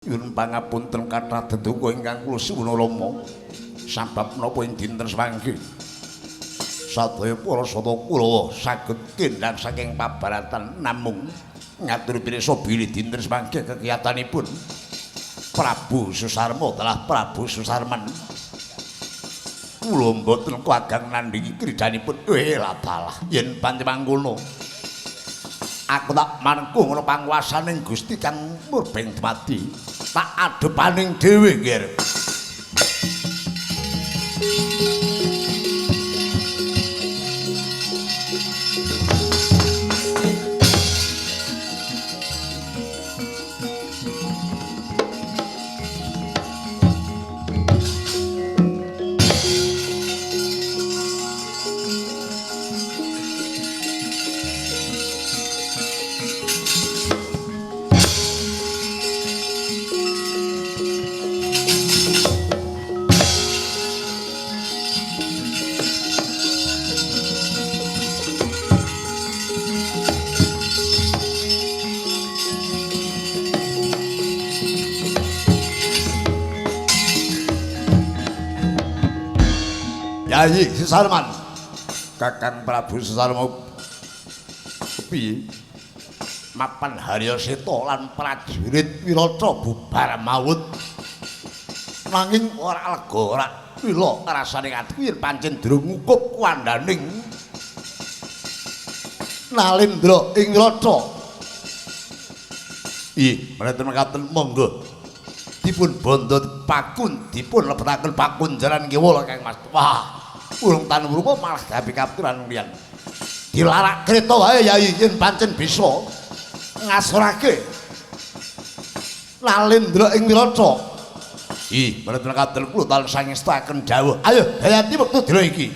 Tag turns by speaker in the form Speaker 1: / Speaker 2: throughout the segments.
Speaker 1: Nyuwun pangapunten kathah dedonga ingkang kula suwun Rama. Sabab menapa ing dinten semangke sadaya para sata Kurawa saged kendhang saking pabaratan namung ngatur pirsa bilih dinten semangke kegiatanipun Prabu Susarma telah Prabu Susarman. Kula mboten kuagang nandhingi kridanipun. Lah dalah yen pancen mangkono aku tak mangku ngono panguwasaning Gusti kang murbeng dumadi tak adepaning dhewe nggih. Yayi Susarman, Kakang Prabu Susarma piye? Mapan Haryaseta lan prajurit Wirata bubar maut. Nanging ora lega ora lila rasane ati yen pancen durung ngukup kuwandaning Nalendra ing Wirata. Mboten mekaten monggo dipun bondo pakun dipun lebetaken pakunjaran kiwala Kang Mas. Wah, urung tan rupa malah gawe kapturan liyan. Dilarak kreta wae Yayi yen pancen bisa ngasorake Nalendra ing Wirata. Mboten mekaten kula tansah ngestaken dawuh. Ayo dayati wektu dina iki.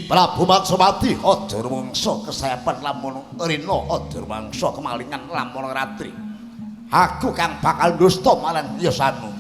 Speaker 1: Prabu Maksumati aja rumangsa kesayapan lamun rina aja rumangsa kemalingan lamun ratri. Aku kang bakal dusta marang yasanmu.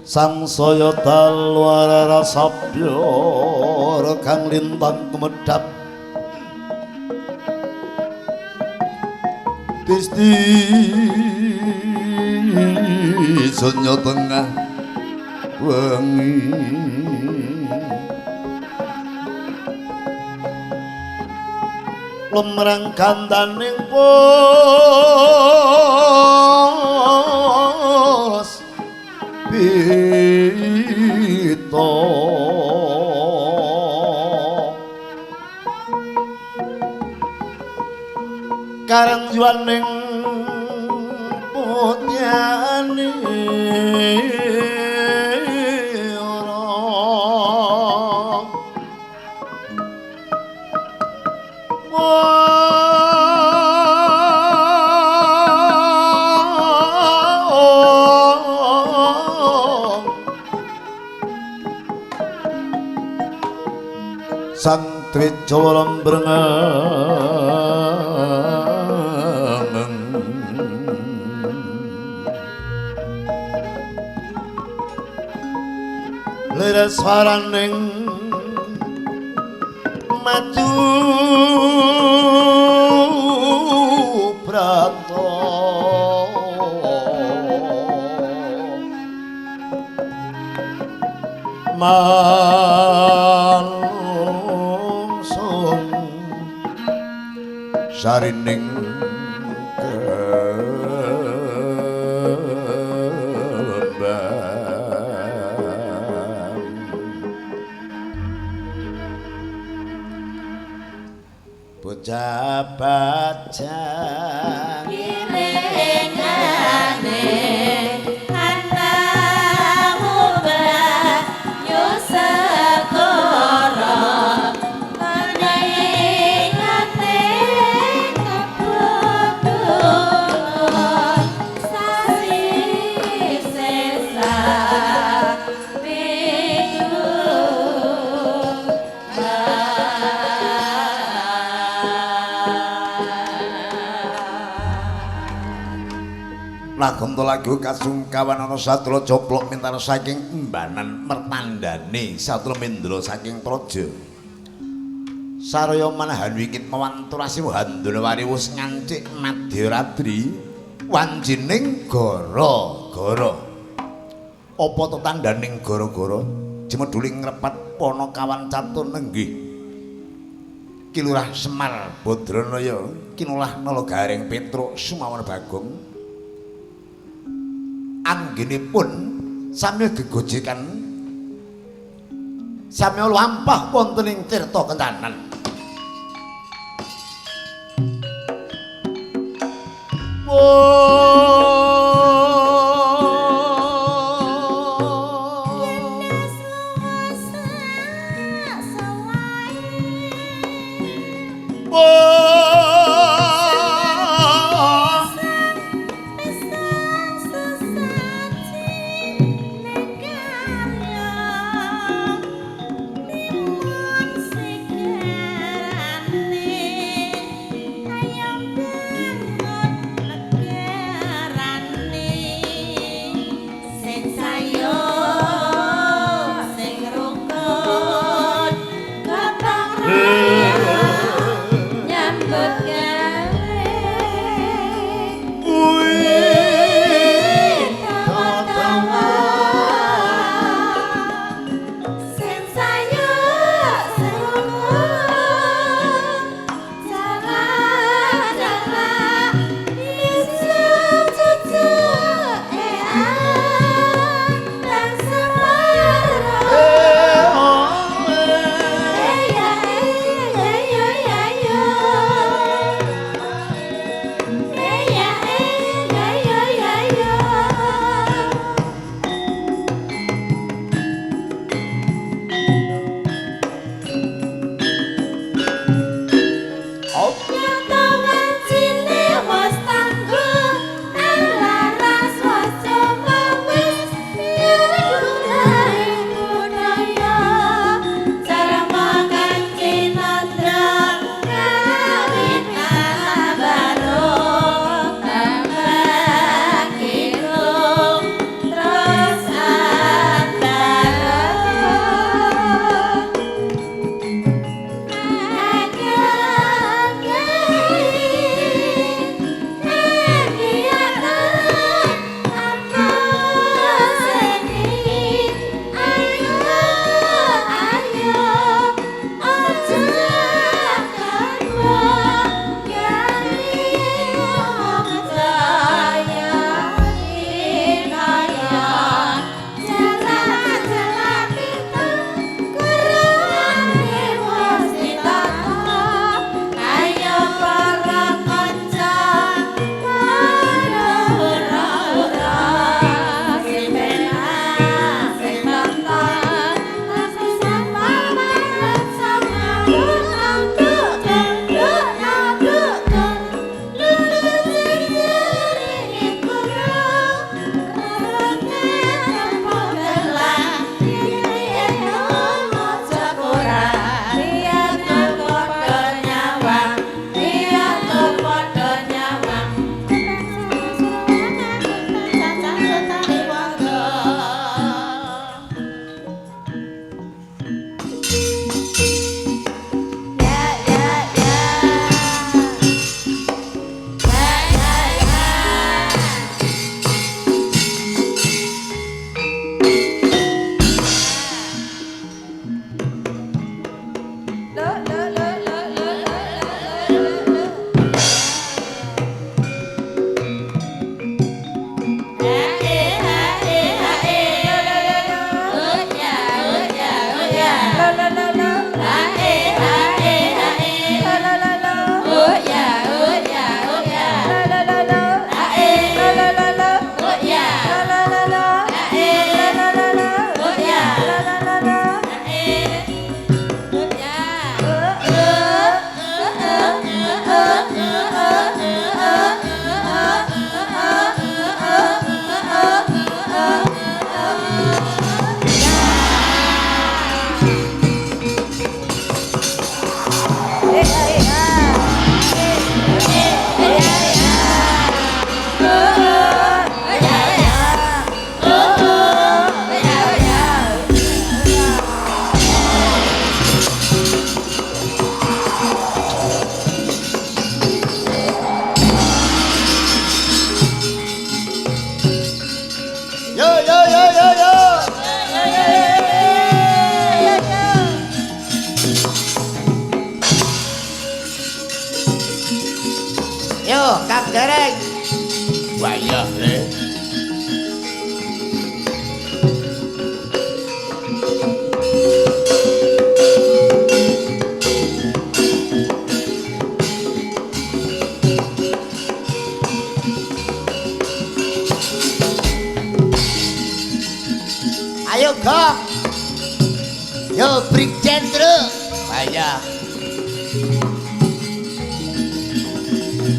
Speaker 1: Sangsaya dalwara sabya kang lintang kumedhap Gusti sonya tengah wengi lemrang gandaning pos pito karang juaning punyane Santri Jawa Lembrengeng leres swaraning maju prato mansung sarining bocah bajang
Speaker 2: irengane anamu banyu segara peningane kebutuhan sasi sesa
Speaker 1: Lagom to lagu kasungkawan ana satula coplok mintar saking embanan mertandane satula mendra saking praja saraya manahan wingit mawanturasi handana wariwus ngancik madyaradri wanjining gara-gara apa to tandhaning gara-gara jemeduling ngrepat Panakawan Catun nenggih Kilurah Semar Badranaya kinulah Nalagaring Petruk Sumawan Bagong anggenipun sami gegojekan sami lampah wonten ing tirta kencanan Wayah le.
Speaker 3: Ayo Gong. Yo Brigjen terus.
Speaker 1: Wayah.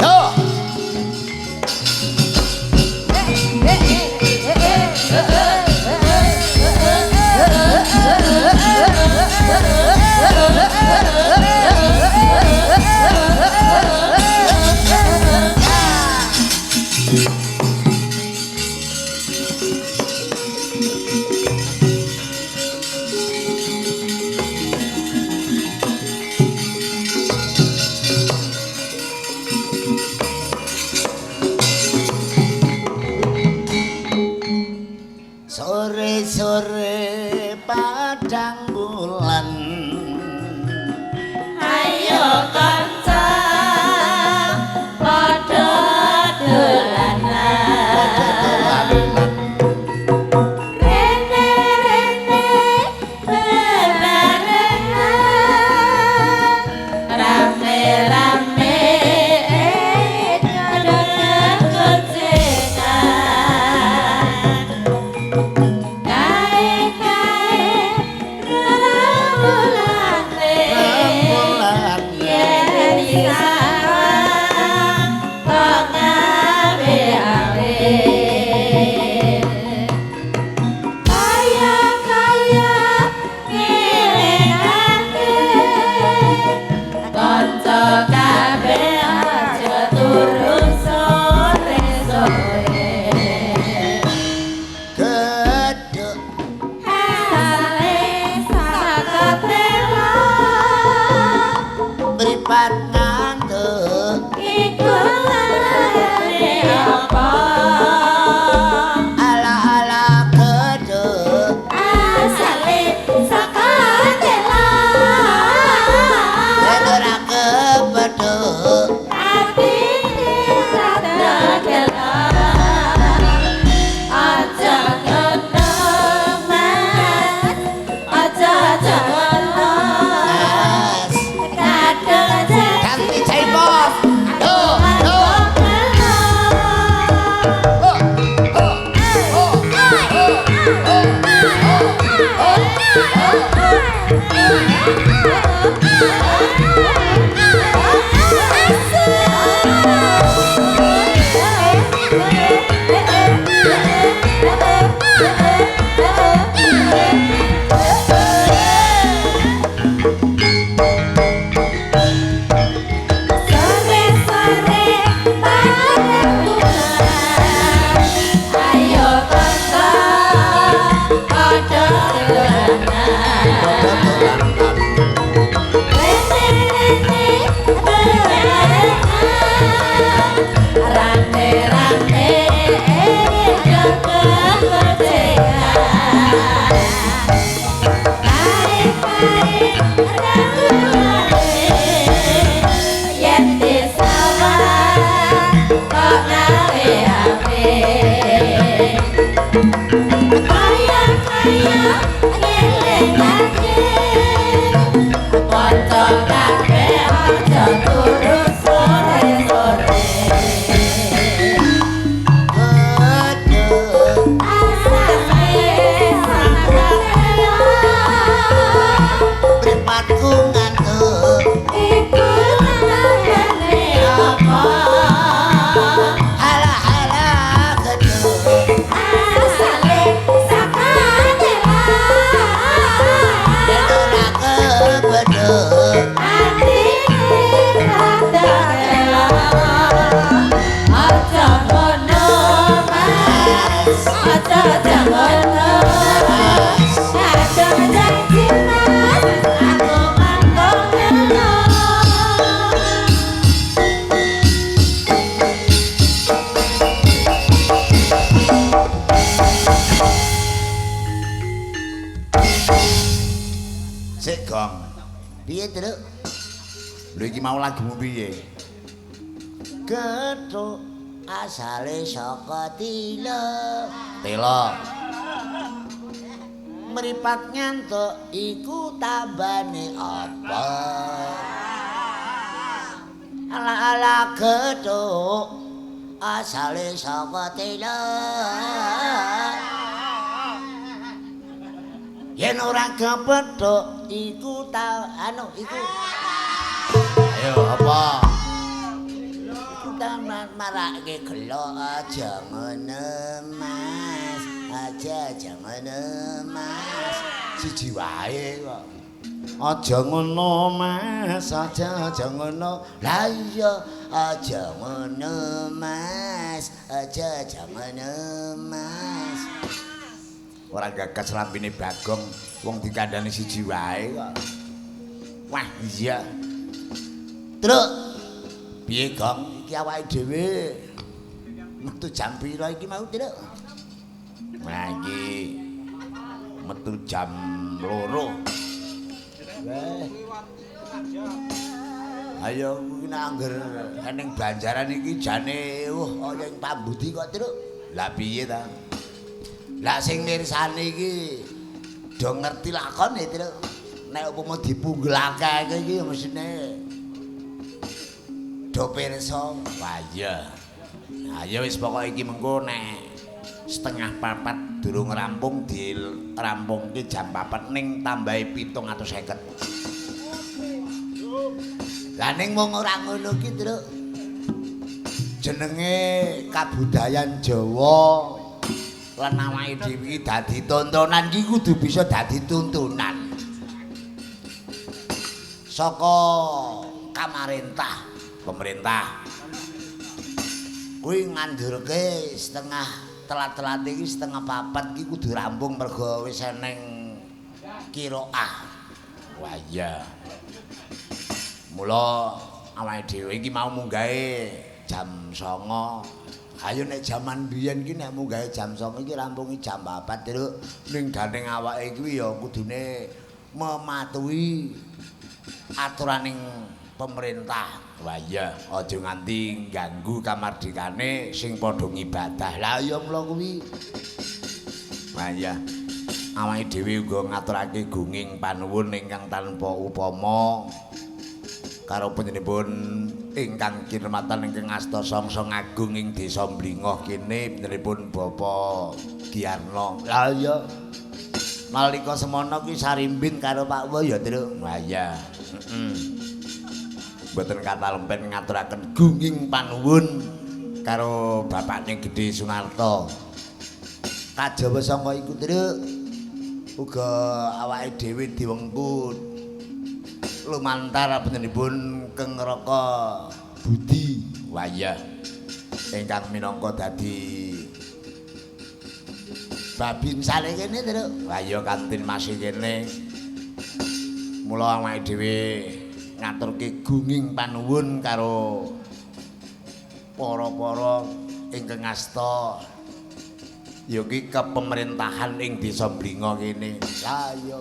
Speaker 3: Yo. Sore-sore padang bulan
Speaker 2: Ayo kanca padha dolanan rene-rene bebarengan rame-rame nyodonya gocengan kae-kae remulane yen disawang kok ngawe-awe kaya-kaya ngelingake kanca kabeh aja turu sore-sore
Speaker 3: gedhe
Speaker 2: Hale sakatela
Speaker 3: mripat ngantuk
Speaker 2: iku lare apa
Speaker 3: ala-ala gedhe
Speaker 2: asale sakatela
Speaker 3: yen ora kepethuk
Speaker 2: atine rada gela aja ngono mas aja ngono
Speaker 3: as
Speaker 2: kadang
Speaker 3: ganti jaipot aduh
Speaker 2: Sore-sore padang bulan ayo kanca padha dolanan rene-rene bebarengan rame-rame jaga gocengan kae-kae remulane yen disawang kok ngawe-awe kaya-kaya ngelingake kanca kabeh aja turu sore-sore
Speaker 3: gedhe
Speaker 2: asale sakatela
Speaker 3: mripatku ngantuk
Speaker 2: iku lare apa
Speaker 3: ala-ala gedhe
Speaker 2: asale sakatela
Speaker 3: yen ora kepethuk
Speaker 2: atine rada gela aja ngono mas aja ngono kadang janji mas aku mangkok ngelo
Speaker 3: sik Gong piye terus
Speaker 1: Lho iki mau lagumu piye?
Speaker 3: Gethuk asale saka Tila.
Speaker 1: Tela.
Speaker 3: Mripat ngantuk iku tambane apa? Ala-ala gethuk asale saka Tila. Yen ora kepethuk iku iku.
Speaker 1: Ayo apa?
Speaker 3: Iku marake gelo aja ngono Mas. Aja ngono Mas.
Speaker 1: Siji wae kok. Aja ngono Mas, aja ngono.
Speaker 3: Lah iya aja ngono Mas. Aja ngono Mas.
Speaker 1: Ora gagas lambene Bagong, wong dikandani siji wae kok. Wah, iya.
Speaker 3: Truk,
Speaker 1: Piye, Gong?
Speaker 3: iki awake dhewe metu jam pira iki mau, Truk?
Speaker 1: Nah iki metu jam 2.
Speaker 3: Weh.
Speaker 1: Ayo kuwi angger
Speaker 3: Ning Banjaran iki jane kaya ing pambudi kok, Truk.
Speaker 1: lah piye ta?
Speaker 3: Lah sing mirsani iki do ngerti lakone, Truk. Nek upama dipunggelake iki ya mesine do pirsa.
Speaker 1: Wah iya. Ayo wis pokoke iki mengko nek 3:30 durung rampung dirampungke jam 4 ning tambahi 750.
Speaker 3: Lah ning mung ora ngono ki, Truk. Jenenge kabudayan Jawa lan awake dhewe dadi tontonan ki kudu bisa dadi tuntunan. Saka
Speaker 1: Pemerintah
Speaker 3: kuwi ngandurke telat-telat iki 3:30 ki kudu rampung mergo wis eneng qiraah.
Speaker 1: wah iya. Mula awake dhewe iki mau munggahe jam 09.00.
Speaker 3: Ayo nek jaman biyen ki nek munggahe jam 09.00 iki rampungi jam 4, Truk.
Speaker 1: Ning daning awake kuwi ya kudune mematuhi aturaning pemerintah. Wah iya, aja nganti ganggu kamardikane sing padha ngibadah.
Speaker 3: Lah ya mula kuwi.
Speaker 1: Wah iya. Awake dhewe uga ngaturake gunging panuwun ingkang tanpa upama karo panjenenganipun ingkang kinurmatan ingkang asta Songsong Agung ing Desa Mlingoh kene panjenenganipun Bapak Giarno.
Speaker 3: Lah ya. Nalika semono ki sarimbin karo Pak Wo ya, Truk.
Speaker 1: Wah iya. Mboten kata lempen ngaturaken gunging panuwun karo bapakne Gedhe Sunarto.
Speaker 3: Kajawa saka iku, Truk. Uga awake dhewe diwengku lumantar panjenenganipun Keng Raka Budi.
Speaker 1: Wah iya. Ingkang minangka dadi
Speaker 3: babinsane kene, Truk.
Speaker 1: wah iya kantin masih kene. Mula awake dhewe ngaturke gunging panuwun karo para-para ingkang asta ya ki kepemerintahan ing Desa Mlingoh kene.
Speaker 3: Lah iya.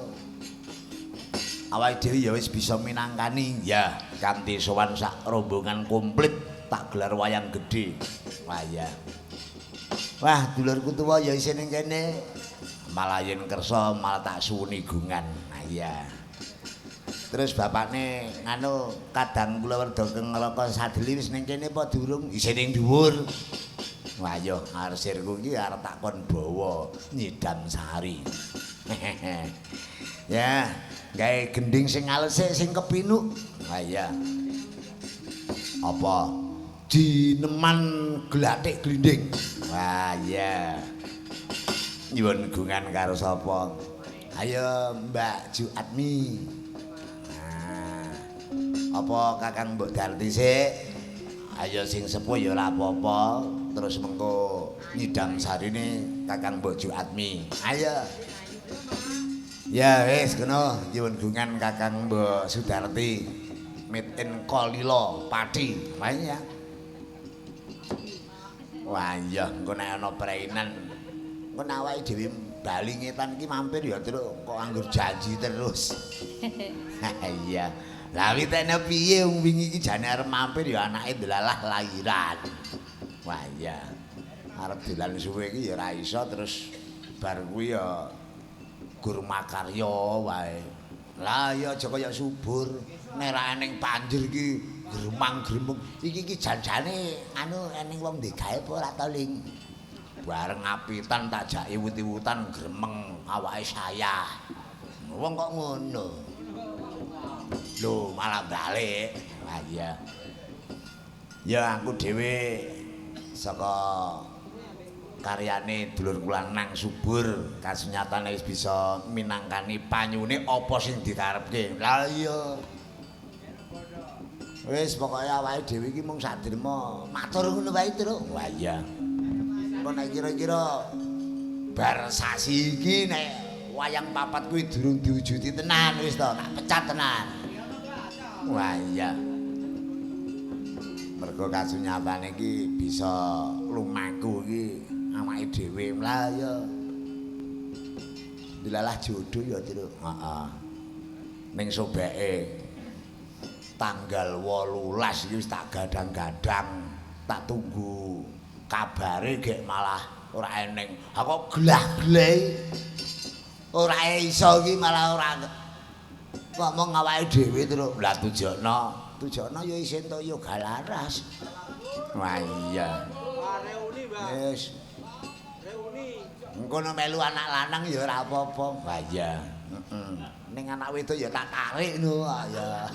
Speaker 1: Awake dhewe ya wis bisa minangkani ya kanthi sowan sak rombongan komplit tak gelar wayang gedhe. Wah ya.
Speaker 3: Wah, dulurku tuwa ya isih ning kene.
Speaker 1: Malah yen kersa malah tak suwuni gungan. Nah iya.
Speaker 3: Terus bapakne nganu kadang kula werda Keng Raka Sadeli wis ning kene apa durung?
Speaker 1: Isih ning dhuwur. Wah yo arsirku iki arep tak kon bawa nyidam sari.
Speaker 3: Ya, gawe gending sing alus sing kepinuk.
Speaker 1: Wah iya.
Speaker 3: Apa? Dineman glathik glinding.
Speaker 1: Wah iya. Nyuwun gungan karo sapa?
Speaker 3: Ayo Mbak Juatmi. Apa Kakang Mbok Darti sik?
Speaker 1: Ayo sing sepuh ya ora apa-apa. Terus mengko nyidam sarine Kakang Mbok Juatmi.
Speaker 3: Ayo. Ya wis kono nyuwun gungan Kakang Mbok Sudarti.
Speaker 1: Made in Kolilo Pati.
Speaker 3: Wah ya.
Speaker 1: Wah iya engko nek ana prainan
Speaker 3: Engko awake dhewe bali ngetan iki mampir ya Truk, kok anggur janji terus.
Speaker 1: iya. Lah witekne piye wong wingi iki jane arep mampir ya anake delalah lairan. Wah iya. Arep dolan suwe iki ya ora iso terus bar kuwi ya gur makarya wae. Lah ya aja kaya subur. Nek ra eneng banjir iki gremang-gremeng. Iki janjane anu eneng wong ndek gawe apa ora to Ling? Bareng apitan tak jake iwut-iwutan gremeng awake saya. Wong kok ngono. Lho malah balik. Wah iya. Ya aku dhewe saka karyane dulur kula nang subur kasunyatane wis bisa minangkani panyune apa sing dikarepke. Lah iya. Wis pokoke awake dhewe iki mung sadrema matur ngono wae Truk. Wah iya. Kok nek kira-kira bar sasi iki nek wayang papat kuwi durung diwujudi tenan wis to tak pecat tenan. Wah iya. Mergo kasunyatane iki bisa lumaku iki awake dhewe lah ya. Dilalah jodoh ya Truk. Heeh. Ning sobeke tanggal 18 iki wis tak gadang-gadang, tak tunggu kabare gek malah ora eneng. Ha kok gelah-geleh. Ora iso iki malah ora ngomong awake dhewe Truk. Lah Tujono ya isin to ya galaras. Wah iya.
Speaker 4: Reuni, Mbak.
Speaker 1: Wis.
Speaker 4: Reuni.
Speaker 1: Engkono melu anak lanang ya ora apa-apa. Wah iya. Heeh. Ning anak wedok ya tak tarik no. Ya.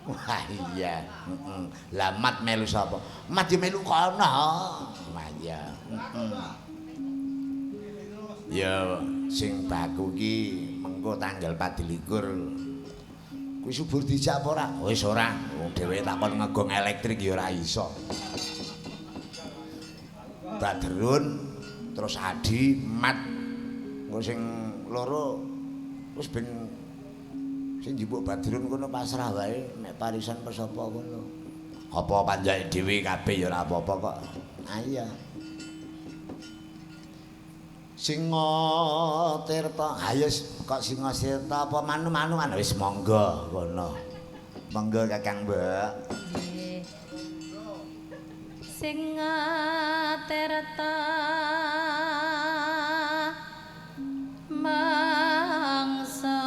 Speaker 1: Wah iya. Heeh. Lah mat melu sapa? Mat ya melu kono. Wah iya. Heeh. Ya sing baku ki mengko tanggal 24. Kuwi subur dijak apa ora? Wis ora. Wong dhewe takon ngegong elektrik ya ora iso. Badrun terus Adi, Mat. Engko sing loro wis ben sing njupuk Badrun kono pasrah wae nek parisan pesapa kono. Apa panjake dhewe kabeh ya ora apa-apa kok. Ah iya. Singa Tirta. Ha ya kok Singa Tirta apa manu-manu wis monggo kono. Monggo Kakang Mbak.
Speaker 2: Nggih. Singa Tirta mangsa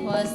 Speaker 2: was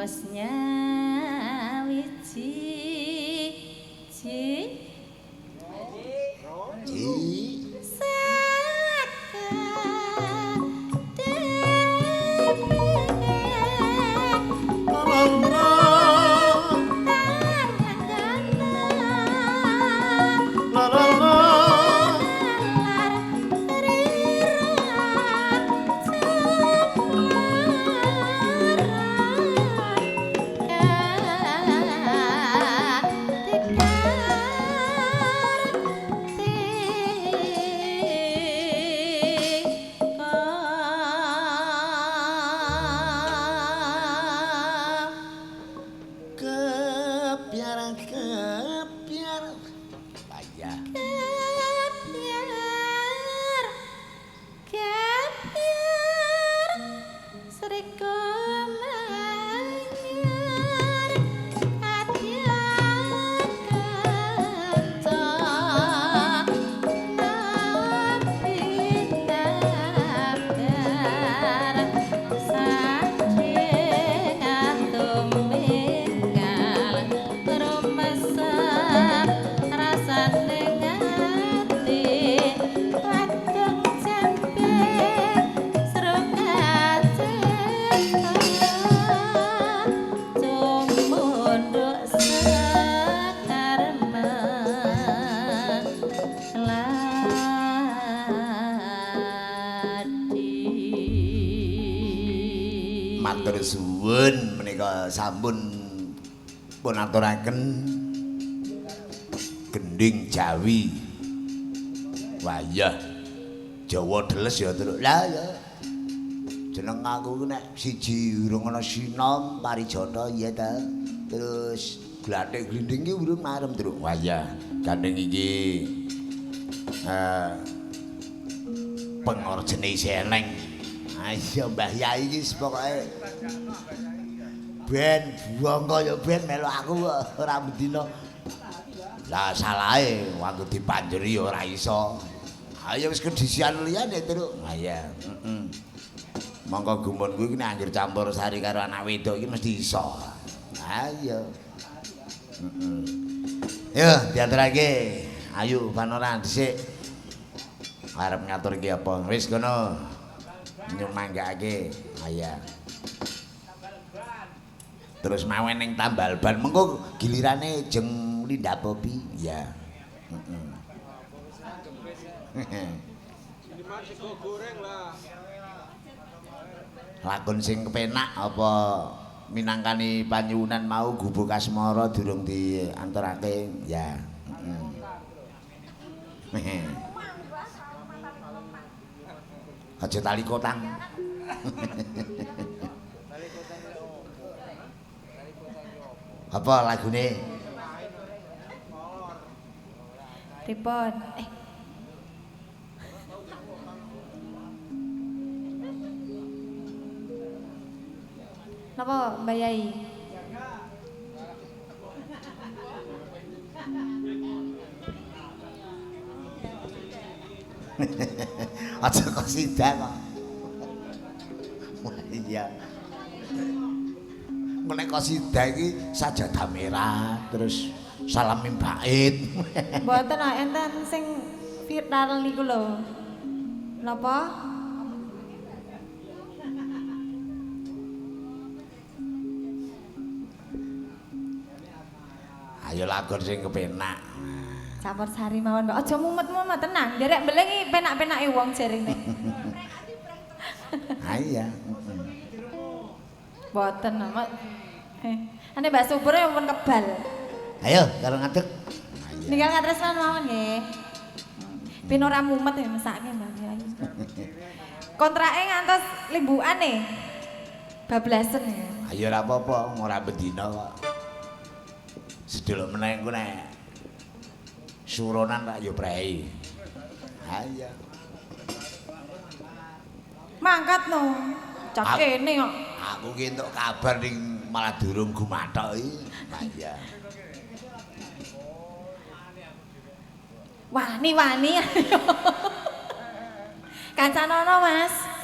Speaker 2: wes nyawiji
Speaker 3: matur suwun menika sampun pun aturaken gending Jawi wayah Jawa deles ya terus lah ya jeneng aku ku nek siji urung ana sinom parijata ya ta terus glathik glinding ki urung marem terus wayah gandeng iki pengorjene seneng ayo Mbah Yai iki pokoke ben bangga ya ben melu aku ora bedina. Lah salahe wanggo dipanjeri ora iso. Ayo wis kedisian liyane terus. Ha iya, Monggo gumunku iki nek anggere campur sari karo anak wedok iki mesti iso. Ha iya. Yo diaturake. Ayo panora dhisik. Arep ngatur iki apa? Wis kono. Nyumanggake. Ha iya. Terus mawen ning tambal ban mengko gilirane jeng Linda Bobi ya.
Speaker 4: Sego goreng lah.
Speaker 3: Lakon sing kepenak apa minangkani panyuwunan mau gubuk asmara durung dianturake ya. Aja tali kotang. Apa lagune?
Speaker 2: Pripun? Napa Mbak Yai?
Speaker 3: Aja kosidah kok. Wah iya. Menek kosidah iki sajadah merah terus salam bait.
Speaker 2: Mboten enten sing viral niku lho. Napa?
Speaker 3: Ayo lakon sing kepenak.
Speaker 2: Campur sari mawon, Mbak. Aja mumet-mumet tenang. Derek mbeleng iki penak-penake wong jarine.
Speaker 3: Ha iya.
Speaker 2: Mboten, Mak. Ane Mbak Subur pun kebal.
Speaker 3: Ayo karo ngadeg.
Speaker 2: Ninggal ngatresnan mawon nggih. Ben ora mumet ya mesake Mbak Yai. Kontrake ngantos limbukan nih. Bablasen ya.
Speaker 3: Ayo ora apa-apa, ora bedina kok. Sedhelok meneh engko nek suronan tak yo prei. Ha iya.
Speaker 2: Mangkat no. Cak kene kok.
Speaker 3: Aku ki entuk kabar ning malah durung gumathok iki. Ha iya.
Speaker 2: Wani-wani. Kancanono, Mas.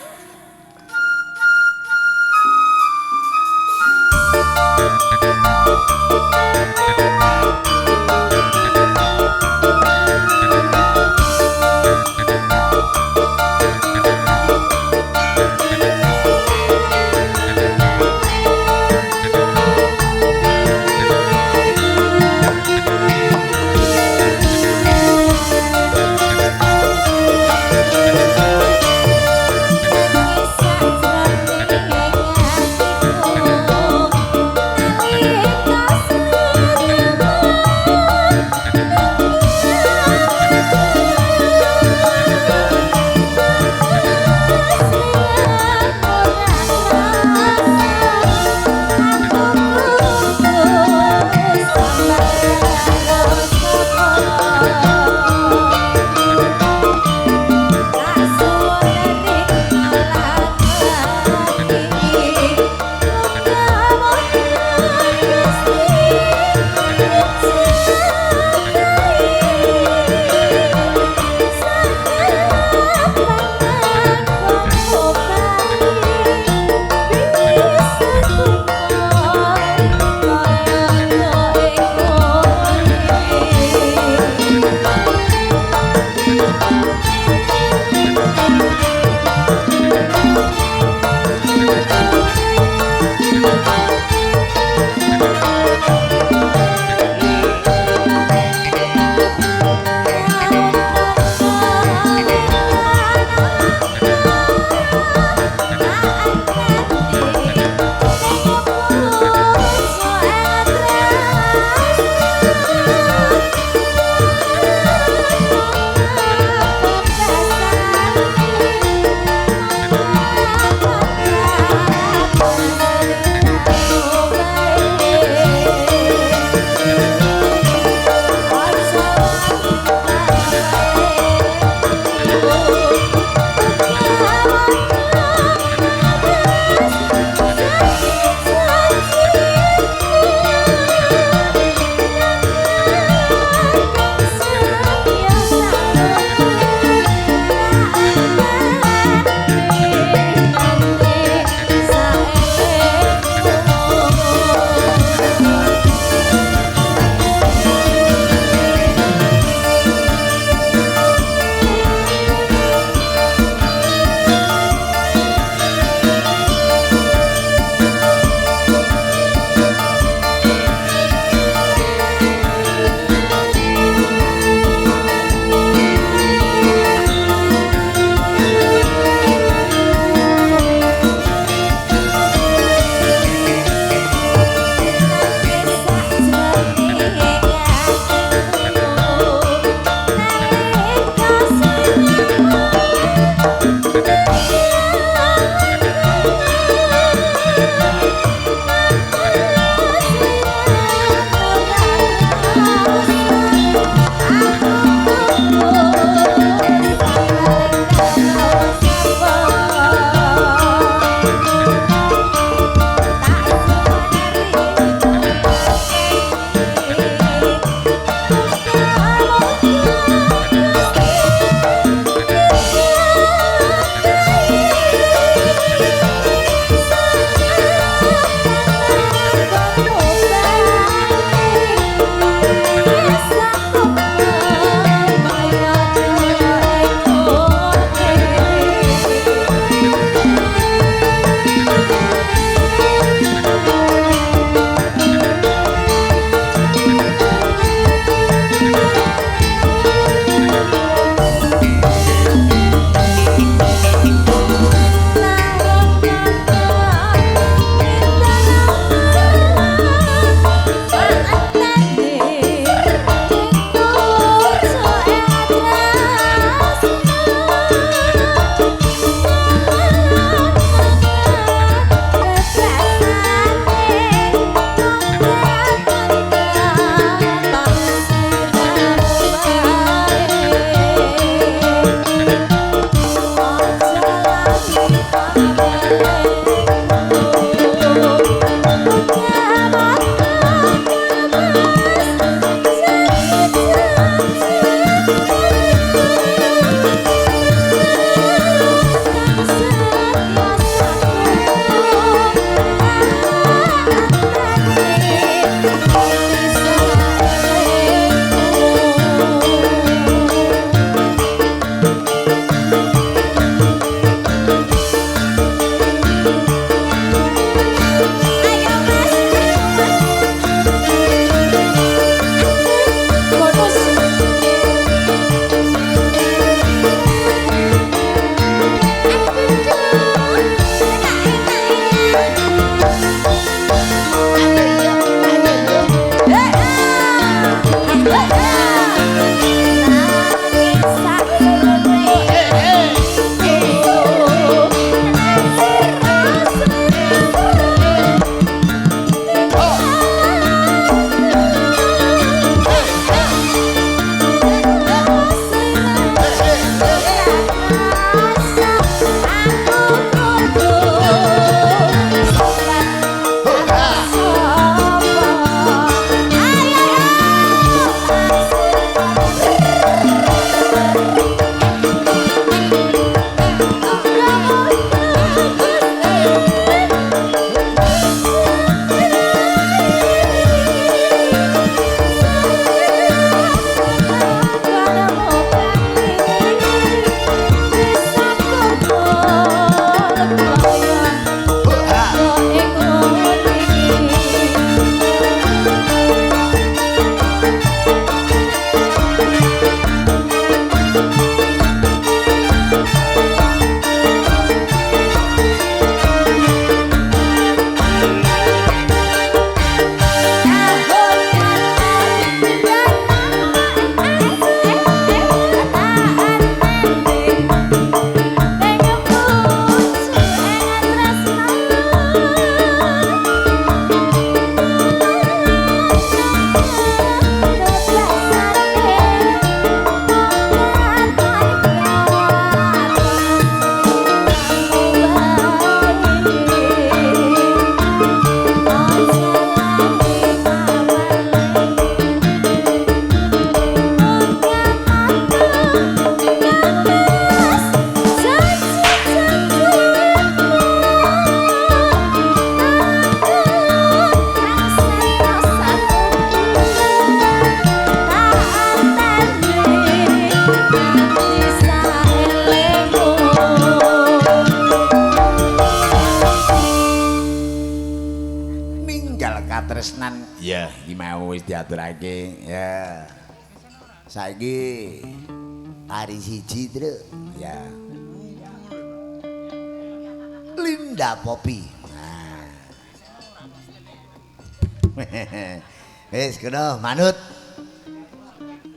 Speaker 1: katresnan ya iki mau wis diaturake ya. Saiki hari siji Truk ya. Linda Popi. Nah. Wis kena manut.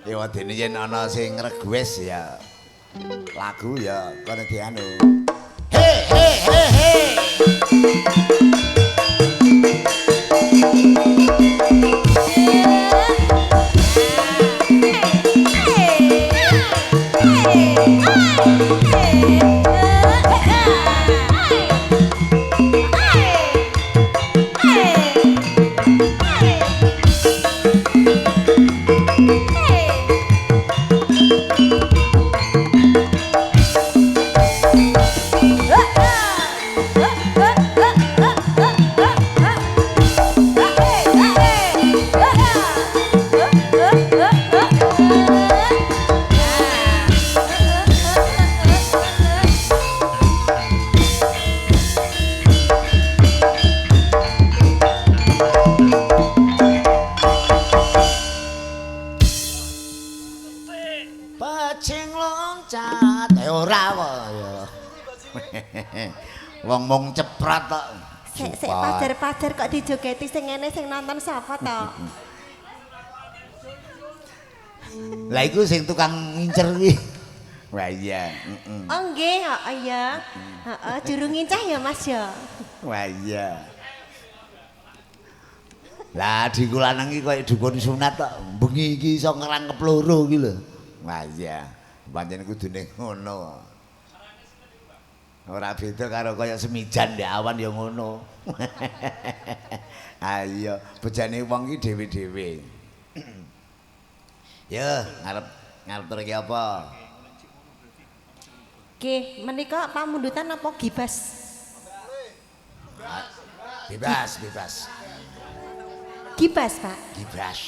Speaker 1: Ya wadene yen ana sing request ya lagu ya kono dianu. He he he he. Wong mung ceprat tok.
Speaker 5: Sik pajar-pajar kok dijogeti sing ngene sing nonton sapa to?
Speaker 1: Lah iku sing tukang ngincer kuwi. Wah iya,
Speaker 5: Oh nggih, heeh ya. Heeh, juru ngincah ya Mas ya.
Speaker 1: Wah iya. Lah diku lanang iki koyo dukun sunat tok. Bengi iki iso ngerangkep loro iki lho. Wah iya. Pancen kudune ngono. Ora beda karo kaya semijan ndek awan ya ngono. Ayo, bejane wong iki dhewe-dhewe. Ya, ngarep tur iki apa?
Speaker 5: Nggih, menika pamundutan apa gibas?
Speaker 1: Bebas.
Speaker 5: Gibas, Pak.
Speaker 1: Gibas.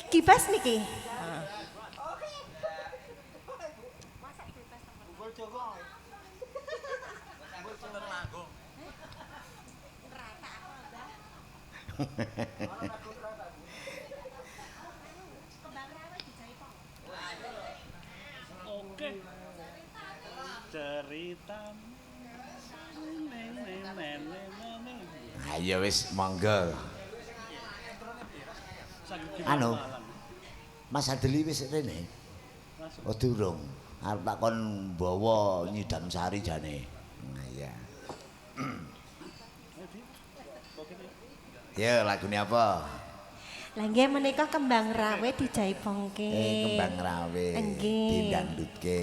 Speaker 5: Gibas niki.
Speaker 6: Oke. Cerita.
Speaker 1: Ayo wis monggo. Anu. Mas Adeli wis rene. Oh durung. Arep takon bawa nyidam sari jane. Nah iya. Ya lagune apa?
Speaker 5: Lah nggih menika kembang rawe dijaipongke.
Speaker 1: Kembang rawe.
Speaker 5: Nggih.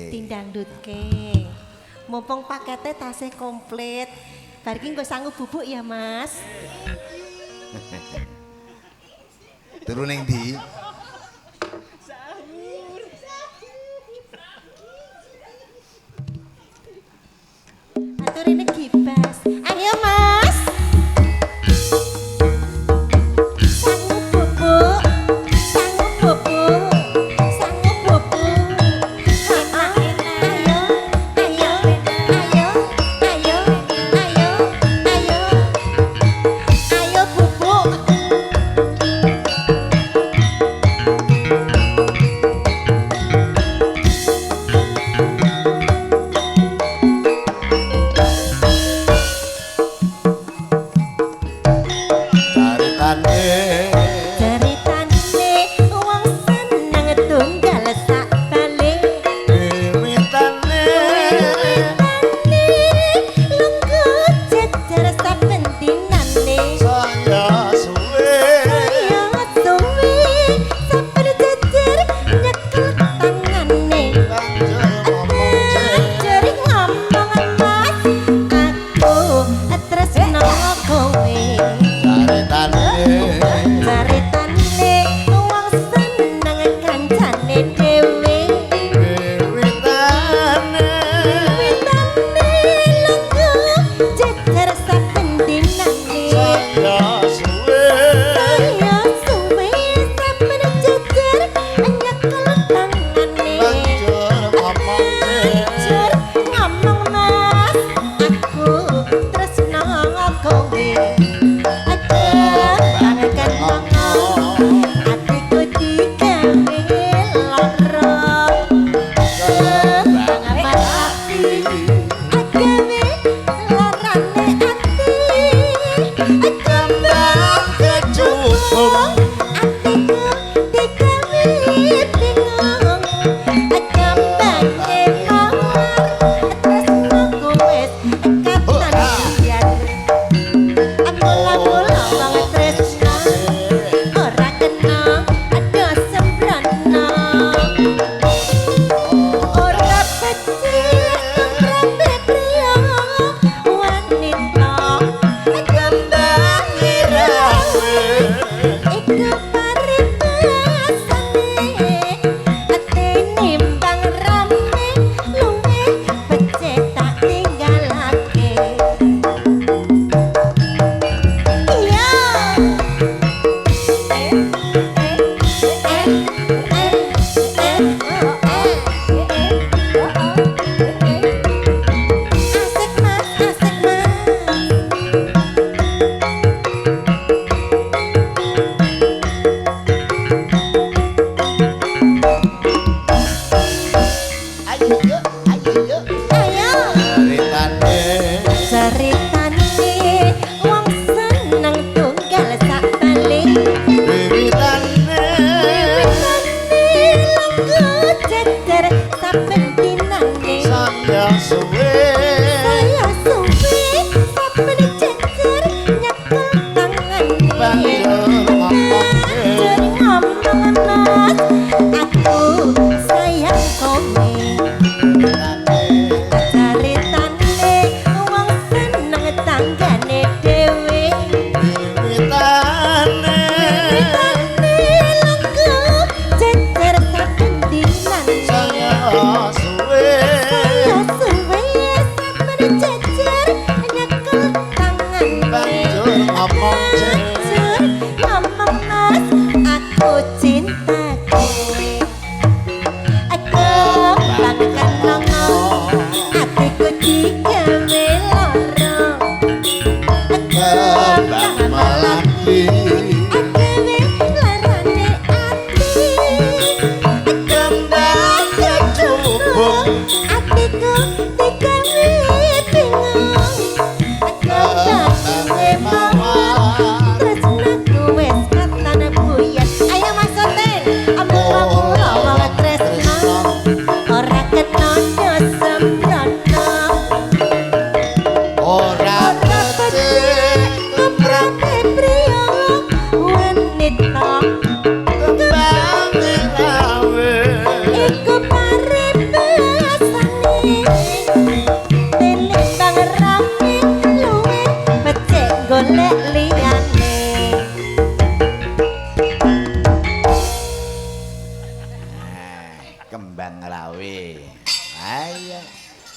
Speaker 5: Dindangdutke. Mumpung pakete tasih komplit. Bar iki nggo sanggup bubuk ya, Mas.
Speaker 1: Turu ning ndi?
Speaker 5: Aturine gibas. Ayo, Mas. Sanggup bubuk. Sanggup bubuk. Sanggup bubuk. Ayo. Ayo. Ayo. Ayo. Ayo. Ayo. Ayo bubuk.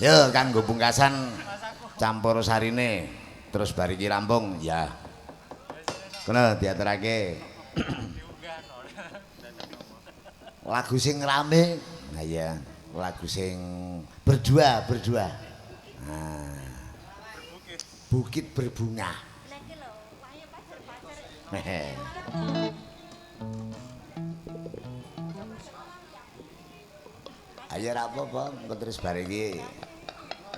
Speaker 1: Yo kanggo pungkasan campur sarine terus bariki rampung ya. Kena diaturake. Lagu sing rame. Nah iya, lagu sing berdua. Nah. Bukit berbunga. Ayo ra apa-apa, engko terus bariki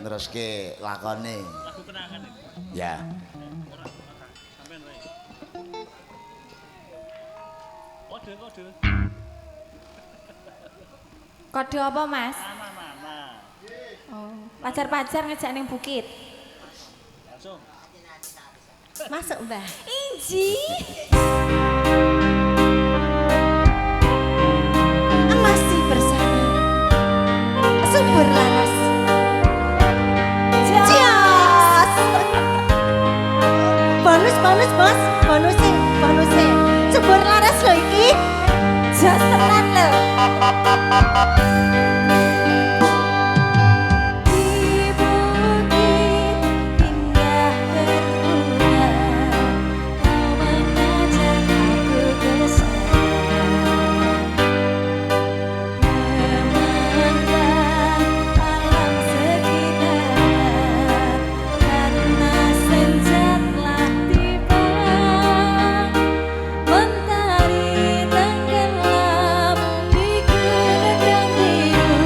Speaker 1: neruske lakone. Lagu kenangan iki. Ya.
Speaker 4: Kode.
Speaker 2: Kode apa, Mas?
Speaker 4: Mama.
Speaker 2: Oh, pacar-pacar ngejak ning bukit.
Speaker 4: Langsung.
Speaker 5: Masuk, Mbah.
Speaker 2: Inji.
Speaker 5: Masih bersama Subur Laras. Jos. Bonus, Bos. Bonusnya. Subur Laras lho iki.
Speaker 2: Jos tenan lho.
Speaker 6: Mentari tenggelam di genegara biru.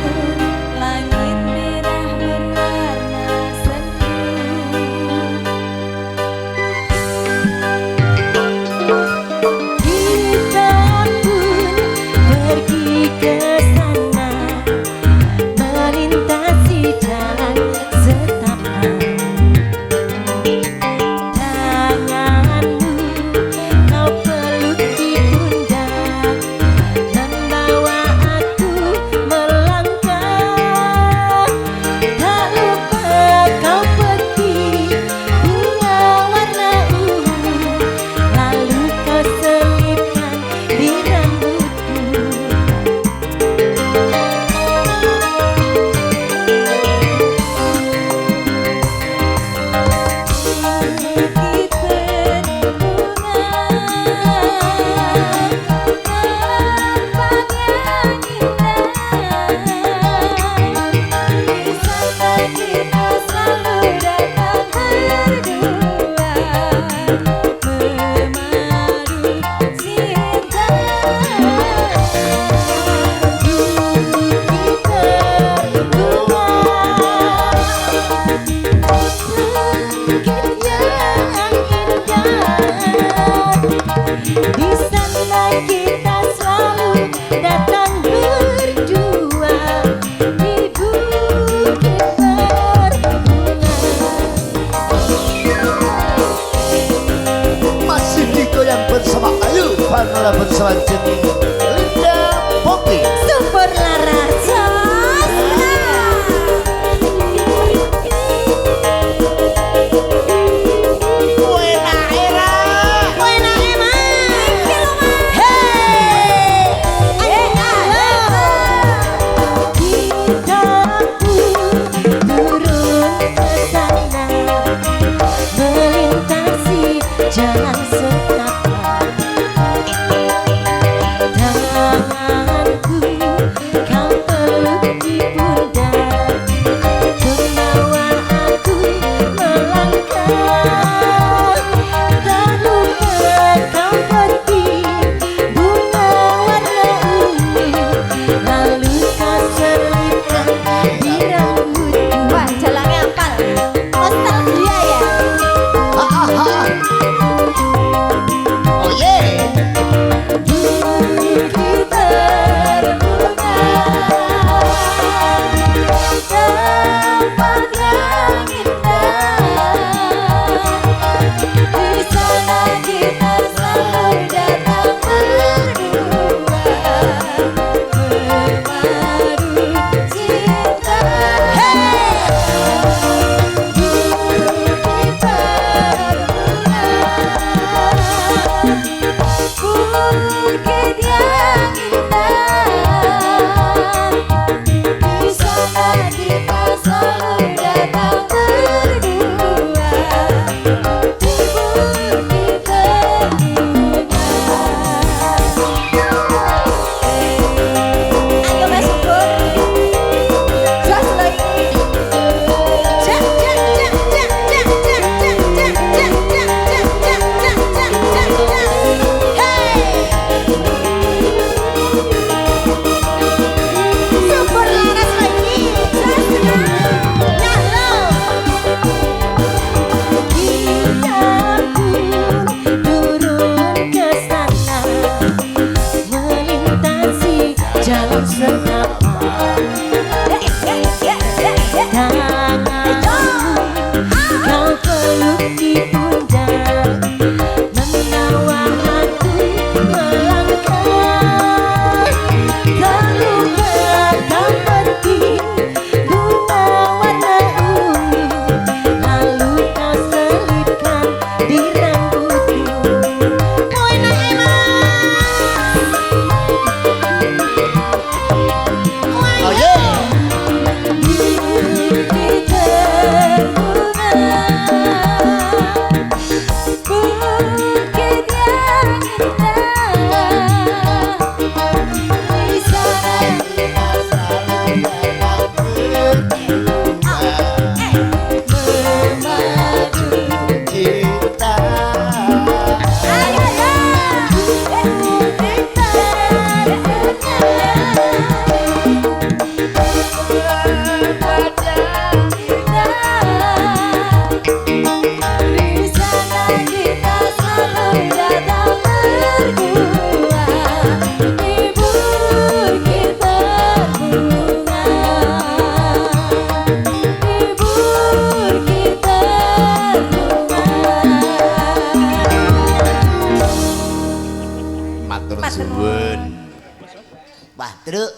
Speaker 3: Wah, Truk.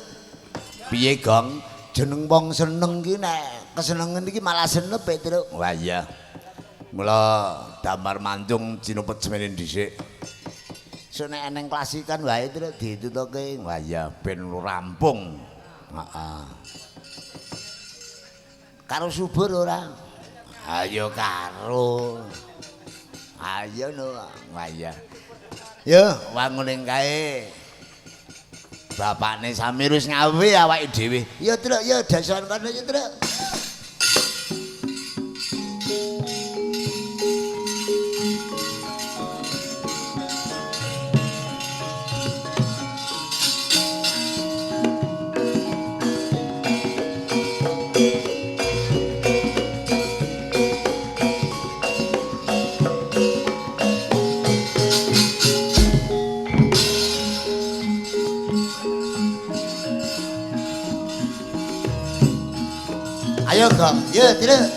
Speaker 3: Piye, Gong? Jeneng wong seneng ki nek kesenengan iki malah senep, Truk.
Speaker 1: Wah iya. Mula damar mancung cinepet semene dhisik.
Speaker 3: Nek eneng klasikan wae, Truk, ditutuke.
Speaker 1: Wah iya ben rampung. Heeh.
Speaker 3: Karo subur ora?
Speaker 1: Ayo karo.
Speaker 3: Ayo no.
Speaker 1: Wah iya.
Speaker 3: Yo, wanguning kae.
Speaker 1: Bapakne Samir wis ngawe awake dhewe.
Speaker 3: Ya, Truk, ya dasan kono ya, Truk. Ayo, Gong. Ya, Truk.